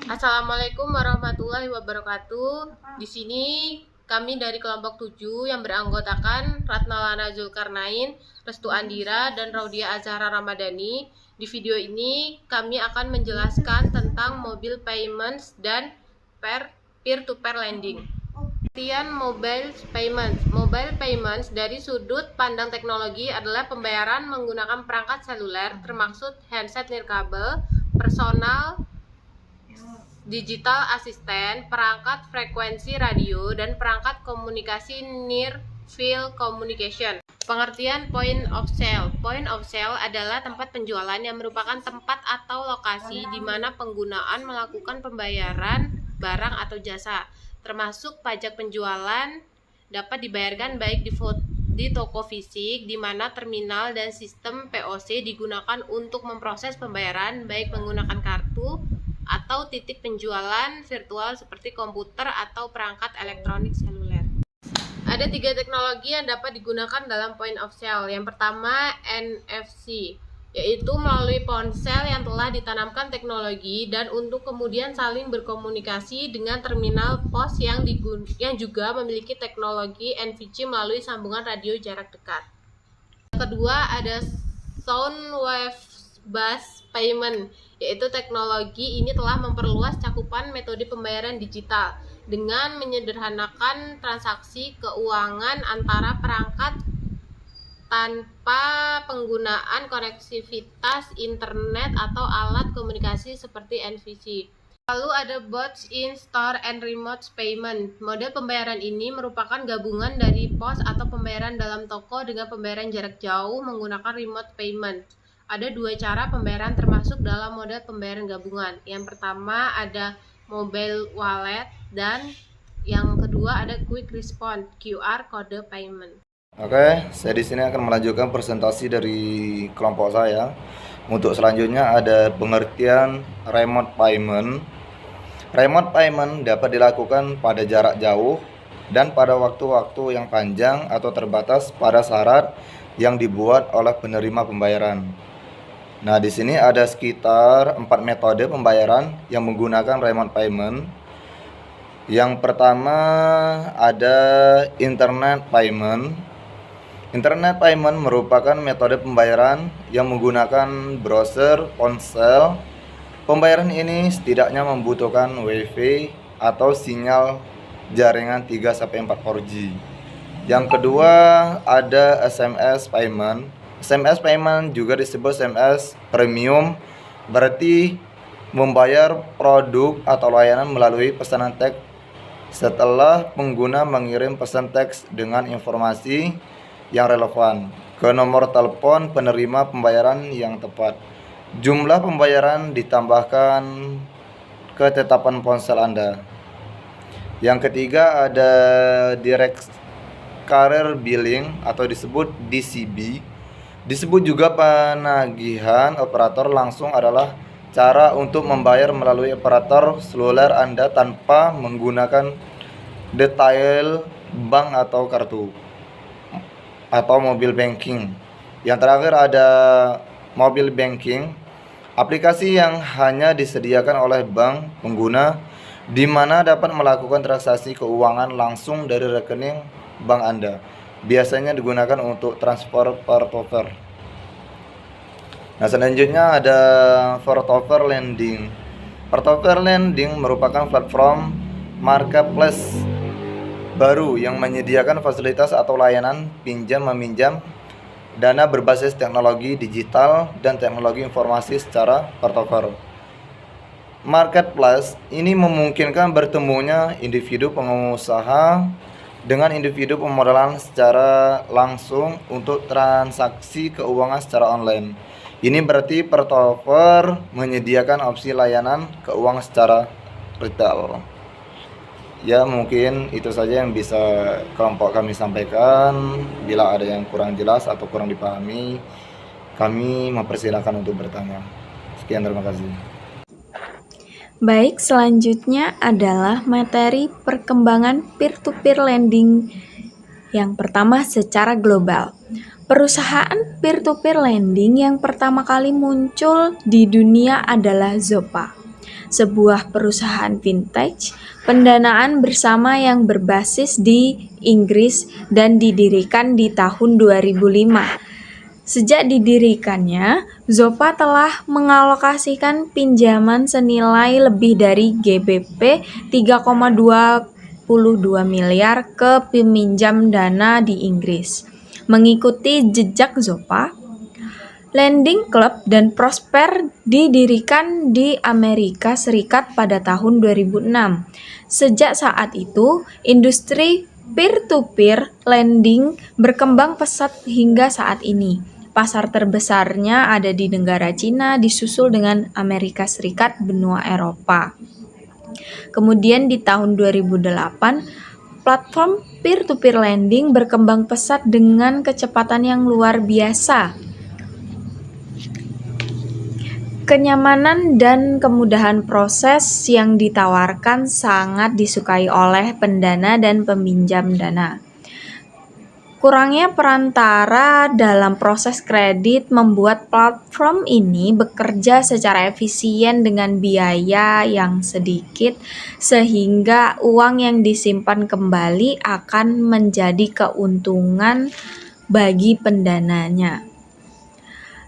Assalamualaikum warahmatullahi wabarakatuh. Di sini kami dari kelompok 7 yang beranggotakan Ratnalana Zulkarnain, Restu Andira, dan Raudia Azhara Ramadhani. Di video ini kami akan menjelaskan tentang mobile payments dan peer-to-peer lending. Pengertian mobile payments dari sudut pandang teknologi adalah pembayaran menggunakan perangkat seluler, termasuk handset nirkabel, personal digital assistant, perangkat frekuensi radio, dan perangkat komunikasi near field communication. Pengertian point of sale. Point of sale adalah tempat penjualan yang merupakan tempat atau lokasi di mana penggunaan melakukan pembayaran barang atau jasa, termasuk pajak penjualan dapat dibayarkan baik di toko fisik, di mana terminal dan sistem POC digunakan untuk memproses pembayaran baik menggunakan kartu atau titik penjualan virtual seperti komputer atau perangkat elektronik seluler. Ada 3 teknologi yang dapat digunakan dalam point of sale. Yang pertama NFC, yaitu melalui ponsel yang telah ditanamkan teknologi dan untuk kemudian saling berkomunikasi dengan terminal pos yang juga memiliki teknologi NVC melalui sambungan radio jarak dekat. Yang kedua ada sound wave based payment, yaitu teknologi ini telah memperluas cakupan metode pembayaran digital dengan menyederhanakan transaksi keuangan antara perangkat tanpa penggunaan konektivitas internet atau alat komunikasi seperti NVC. Lalu ada both in-store and remote payment. Model pembayaran ini merupakan gabungan dari pos atau pembayaran dalam toko dengan pembayaran jarak jauh menggunakan remote payment. Ada 2 cara pembayaran termasuk dalam model pembayaran gabungan. Yang pertama ada mobile wallet dan yang kedua ada quick response QR code payment. Oke, saya di sini akan melanjutkan presentasi dari kelompok saya. Untuk selanjutnya ada pengertian remote payment. Remote payment dapat dilakukan pada jarak jauh dan pada waktu-waktu yang panjang atau terbatas pada syarat yang dibuat oleh penerima pembayaran. Nah, di sini ada sekitar 4 metode pembayaran yang menggunakan remote payment. Yang pertama ada internet payment. Internet payment merupakan metode pembayaran yang menggunakan browser ponsel. Pembayaran ini setidaknya membutuhkan WiFi atau sinyal jaringan 3-4 4G. Yang kedua ada SMS payment. SMS payment juga disebut SMS premium, berarti membayar produk atau layanan melalui pesanan teks setelah pengguna mengirim pesan teks dengan informasi yang relevan ke nomor telepon penerima pembayaran yang tepat. Jumlah pembayaran ditambahkan ketetapan ponsel Anda. Yang ketiga ada direct carrier billing atau disebut DCB. Disebut juga penagihan operator langsung adalah cara untuk membayar melalui operator seluler Anda tanpa menggunakan detail bank atau kartu atau mobile banking. Yang terakhir ada mobile banking, aplikasi yang hanya disediakan oleh bank pengguna di mana dapat melakukan transaksi keuangan langsung dari rekening bank Anda. Biasanya digunakan untuk transfer peer-to-peer. Nah, selanjutnya ada peer-to-peer lending. Peer-to-peer lending merupakan platform marketplace baru yang menyediakan fasilitas atau layanan pinjam-meminjam dana berbasis teknologi digital dan teknologi informasi secara peer-to-peer. Marketplace ini memungkinkan bertemunya individu pengusaha dengan individu pemodalan secara langsung untuk transaksi keuangan secara online. Ini berarti peer-to-peer menyediakan opsi layanan keuangan secara retail. Ya, mungkin itu saja yang bisa kelompok kami sampaikan. Bila ada yang kurang jelas atau kurang dipahami, kami mempersilahkan untuk bertanya. Sekian, terima kasih. Baik, selanjutnya adalah materi perkembangan peer-to-peer lending. Yang pertama secara global. Perusahaan peer-to-peer lending yang pertama kali muncul di dunia adalah Zopa. sebuah perusahaan vintage pendanaan bersama yang berbasis di Inggris dan didirikan di tahun 2005. Sejak didirikannya, Zopa telah mengalokasikan pinjaman senilai lebih dari GBP 3,22 miliar ke peminjam dana di Inggris. Mengikuti jejak Zopa, Lending Club dan Prosper didirikan di Amerika Serikat pada tahun 2006. Sejak saat itu, industri peer-to-peer lending berkembang pesat hingga saat ini. Pasar terbesarnya ada di negara Cina, disusul dengan Amerika Serikat, benua Eropa. Kemudian di tahun 2008, platform peer-to-peer lending berkembang pesat dengan kecepatan yang luar biasa. Kenyamanan dan kemudahan proses yang ditawarkan sangat disukai oleh pendana dan peminjam dana. Kurangnya perantara dalam proses kredit membuat platform ini bekerja secara efisien dengan biaya yang sedikit, sehingga uang yang disimpan kembali akan menjadi keuntungan bagi pendananya.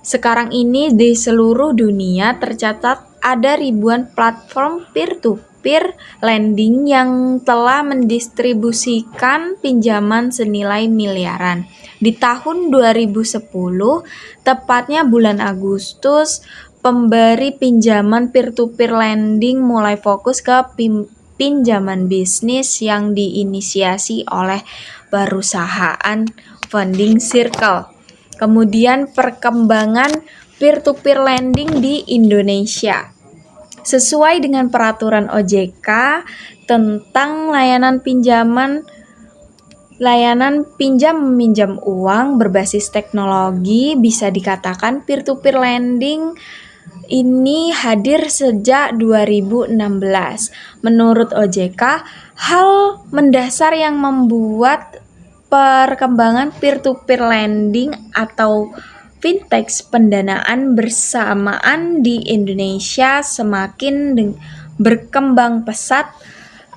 Sekarang ini di seluruh dunia tercatat ada ribuan platform peer-to-peer lending yang telah mendistribusikan pinjaman senilai miliaran. Di tahun 2010, tepatnya bulan Agustus, pemberi pinjaman peer-to-peer lending mulai fokus ke pinjaman bisnis yang diinisiasi oleh perusahaan funding circle. Kemudian perkembangan peer-to-peer lending di Indonesia. Sesuai dengan peraturan OJK tentang layanan pinjam-meminjam uang berbasis teknologi, bisa dikatakan peer-to-peer lending ini hadir sejak 2016. Menurut OJK, hal mendasar yang membuat perkembangan peer-to-peer lending atau fintech pendanaan bersamaan di Indonesia semakin berkembang pesat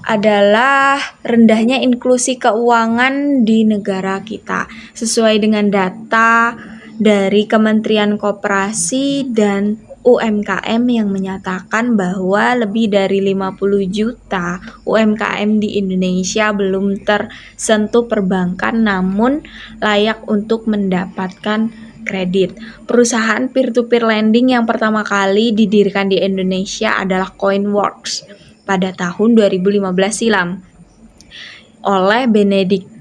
adalah rendahnya inklusi keuangan di negara kita. Sesuai dengan data dari Kementerian Koperasi dan UMKM yang menyatakan bahwa lebih dari 50 juta UMKM di Indonesia belum tersentuh perbankan namun layak untuk mendapatkan kredit. Perusahaan peer-to-peer lending yang pertama kali didirikan di Indonesia adalah Coinworks pada tahun 2015 silam oleh Benedicto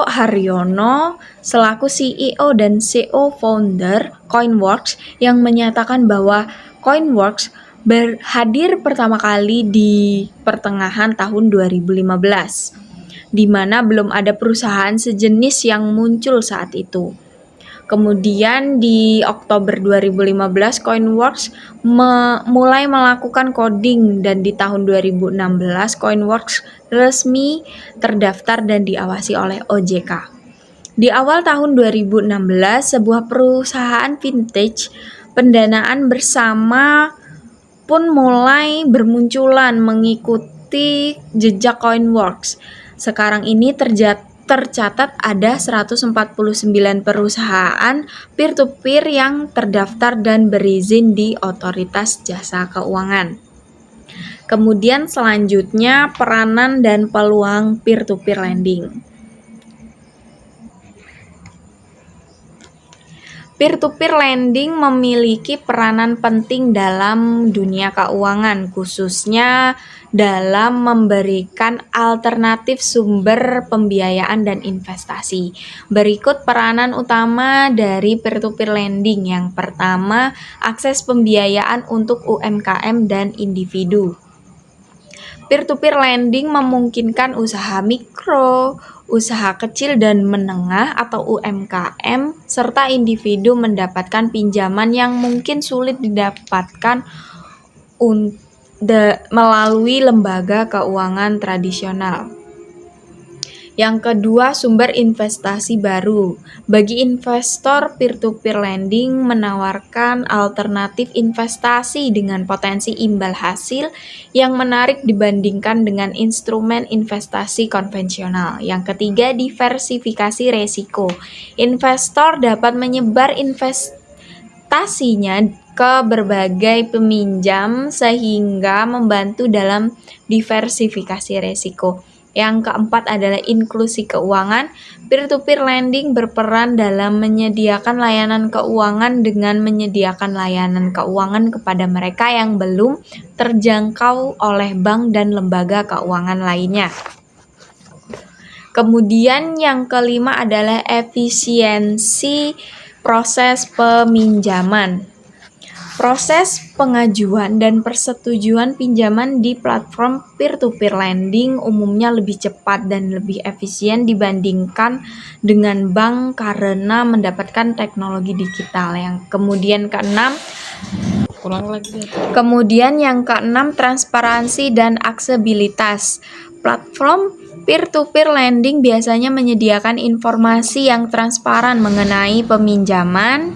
Haryono selaku CEO dan CEO founder Coinworks, yang menyatakan bahwa Coinworks hadir pertama kali di pertengahan tahun 2015, di mana belum ada perusahaan sejenis yang muncul saat itu. Kemudian di Oktober 2015, Coinworks mulai melakukan coding dan di tahun 2016 Coinworks resmi terdaftar dan diawasi oleh OJK. Di awal tahun 2016, sebuah perusahaan vintage pendanaan bersama pun mulai bermunculan mengikuti jejak Coinworks. Sekarang ini tercatat ada 149 perusahaan peer-to-peer yang terdaftar dan berizin di Otoritas Jasa Keuangan. Kemudian selanjutnya peranan dan peluang peer-to-peer lending. Peer-to-peer lending memiliki peranan penting dalam dunia keuangan, khususnya dalam memberikan alternatif sumber pembiayaan dan investasi. Berikut peranan utama dari peer-to-peer lending. Yang pertama, akses pembiayaan untuk UMKM dan individu. Peer-to-peer lending memungkinkan usaha mikro, usaha kecil dan menengah atau UMKM, serta individu mendapatkan pinjaman yang mungkin sulit didapatkan melalui lembaga keuangan tradisional. Yang kedua, sumber investasi baru. Bagi investor, peer-to-peer lending menawarkan alternatif investasi dengan potensi imbal hasil yang menarik dibandingkan dengan instrumen investasi konvensional. Yang ketiga, diversifikasi resiko. Investor dapat menyebar investasinya ke berbagai peminjam sehingga membantu dalam diversifikasi resiko. Yang keempat adalah inklusi keuangan. Peer-to-peer lending berperan dalam menyediakan layanan keuangan dengan menyediakan layanan keuangan kepada mereka yang belum terjangkau oleh bank dan lembaga keuangan lainnya. Kemudian yang kelima adalah efisiensi proses peminjaman. Proses pengajuan dan persetujuan pinjaman di platform peer-to-peer lending umumnya lebih cepat dan lebih efisien dibandingkan dengan bank karena mendapatkan teknologi digital. Kemudian yang keenam, transparansi dan aksesibilitas. Platform peer-to-peer lending biasanya menyediakan informasi yang transparan mengenai peminjaman,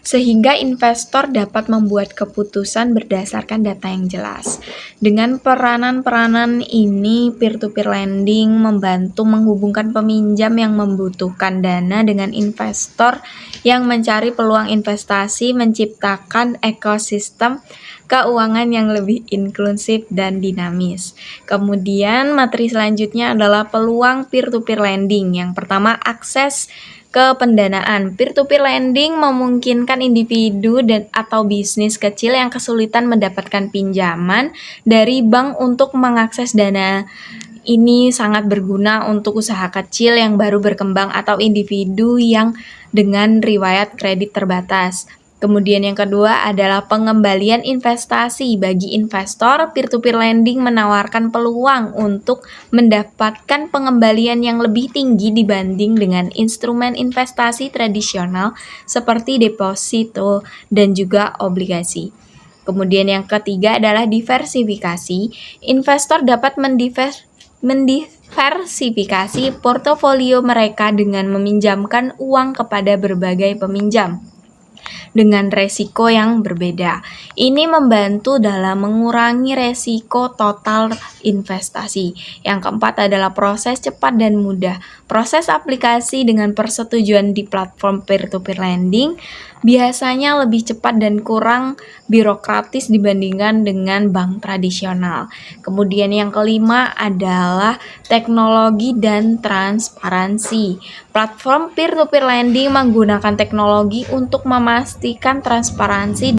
sehingga investor dapat membuat keputusan berdasarkan data yang jelas. Dengan peranan-peranan ini, peer-to-peer lending membantu menghubungkan peminjam yang membutuhkan dana dengan investor yang mencari peluang investasi, menciptakan ekosistem keuangan yang lebih inklusif dan dinamis. Kemudian materi selanjutnya adalah peluang peer-to-peer lending. Yang pertama, akses ke pendanaan. Peer-to-peer lending memungkinkan individu atau bisnis kecil yang kesulitan mendapatkan pinjaman dari bank untuk mengakses dana. Ini sangat berguna untuk usaha kecil yang baru berkembang atau individu yang dengan riwayat kredit terbatas. Kemudian yang kedua adalah pengembalian investasi. Bagi investor, peer-to-peer lending menawarkan peluang untuk mendapatkan pengembalian yang lebih tinggi dibanding dengan instrumen investasi tradisional seperti deposito dan juga obligasi. Kemudian yang ketiga adalah diversifikasi. Investor dapat mendiversifikasi portofolio mereka dengan meminjamkan uang kepada berbagai peminjam dengan resiko yang berbeda. Ini membantu dalam mengurangi resiko total investasi. Yang keempat adalah proses cepat dan mudah. Proses aplikasi dengan persetujuan di platform peer-to-peer lending biasanya lebih cepat dan kurang birokratis dibandingkan dengan bank tradisional. Kemudian yang kelima adalah teknologi dan transparansi. Platform peer-to-peer lending menggunakan teknologi untuk memastikan transparansi